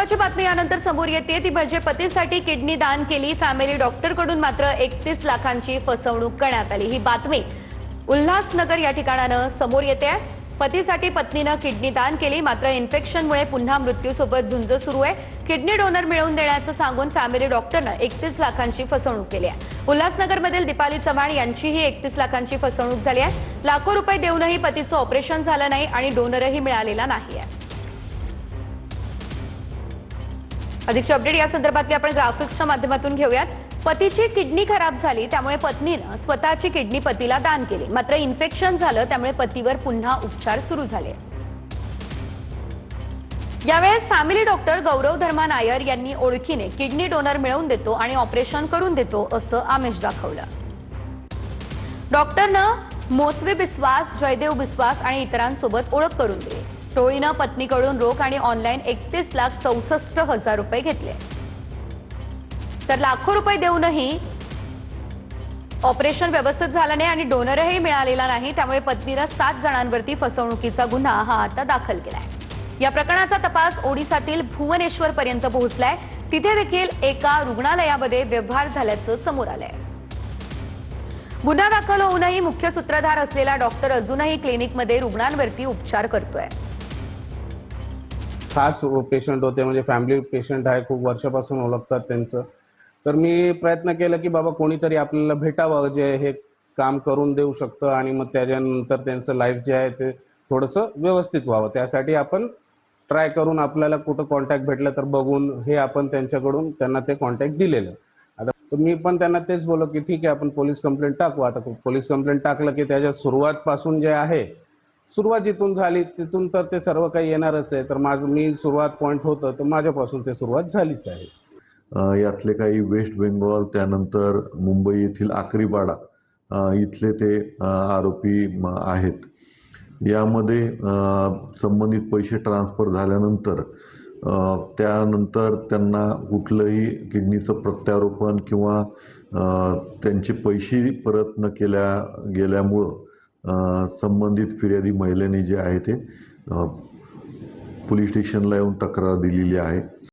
महत्त्वाची बातमी यानंतर समोर येते ती म्हणजे पतीसाठी किडनी दान केली, फॅमिली डॉक्टरकडून मात्र 31 लाखांची फसवणूक करण्यात आली। ही बातमी उल्हासनगर या ठिकाणानं समोर येते। पतीसाठी पत्नीनं किडनी दान केली, मात्र इन्फेक्शनमुळे पुन्हा मृत्यूसोबत झुंज सुरू आहे। किडनी डोनर मिळवून देण्याचं सांगून फॅमिली डॉक्टरनं 31 लाखांची फसवणूक केली आहे। उल्हासनगरमधील दीपाली चव्हाण यांचीही 31 लाखांची फसवणूक झाली आहे। लाखो रुपये देऊनही पतीचं ऑपरेशन झालं नाही आणि डोनरही मिळालेला नाही आहे। अधिकची अपडेट या संदर्भातली आपण ग्राफिक्सच्या माध्यमातून घेऊयात। पतीची किडनी खराब झाली, त्यामुळे पत्नीनं स्वतःची किडनी पतीला दान केली, मात्र इन्फेक्शन झालं, त्यामुळे पतीवर पुन्हा उपचार सुरू झाले। यावेळेस फॅमिली डॉक्टर गौरव धर्मा नायर यांनी ओळखीने किडनी डोनर मिळवून देतो आणि ऑपरेशन करून देतो असं आमिष दाखवलं। डॉक्टरनं मोसवे बिस्वास, जयदेव बिस्वास आणि इतरांसोबत ओळख करून दिली। टोळीनं पत्नीकडून रोख आणि ऑनलाईन 31,64,000 रुपये घेतले, तर लाखो रुपये देऊनही ऑपरेशन व्यवस्थित झालं नाही आणि डोनरही मिळालेला नाही, त्यामुळे पत्नीनं 7 जणांवरती फसवणुकीचा गुन्हा हा आता दाखल केलाय। या प्रकरणाचा तपास ओडिसातील भुवनेश्वर पर्यंत पोहोचलाय। तिथे देखील एका रुग्णालयामध्ये व्यवहार झाल्याचं समोर आलंय। गुन्हा दाखल होऊनही मुख्य सूत्रधार असलेला डॉक्टर अजूनही क्लिनिकमध्ये रुग्णांवरती उपचार करतोय। खास पेशंट होते, म्हणजे फॅमिली पेशंट आहे, खूप वर्षापासून ओळखतात त्यांचं। तर मी प्रयत्न केला की बाबा कोणीतरी आपल्याला भेटावं जे हे काम करून देऊ शकतं आणि मग त्याच्यानंतर त्यांचं लाईफ जे आहे ते थोडंसं व्यवस्थित व्हावं। त्यासाठी आपण ट्राय करून आपल्याला कुठं कॉन्टॅक्ट भेटलं तर बघून हे आपण त्यांच्याकडून त्यांना ते कॉन्टॅक्ट दिलेलं। आता मी पण त्यांना तेच बोललो की ठीक आहे, आपण पोलीस कंप्लेंट टाकू। आता पोलीस कंप्लेंट टाकलं की त्याच्या सुरुवातपासून जे आहे, सुरुवात जिथून झाली तिथून तर ते सर्व काही येणारच आहे। तर मी सुरुवात पॉईंट होतं तर माझ्यापासून ते सुरुवात झालीच आहे। यातले काही वेस्ट बेंगॉल, त्यानंतर मुंबई येथील आकरीपाडा इथले ते आरोपी आहेत। यामध्ये संबंधित पैसे ट्रान्सफर झाल्यानंतर त्यानंतर त्यांना कुठलंही किडनीचं प्रत्यारोपण किंवा त्यांचे पैसे परत न गेल्यामुळं संबंधित फिर्यादी महिलेने जे आहे ते पोलीस स्टेशनला येऊन तक्रार दिलेली आहे।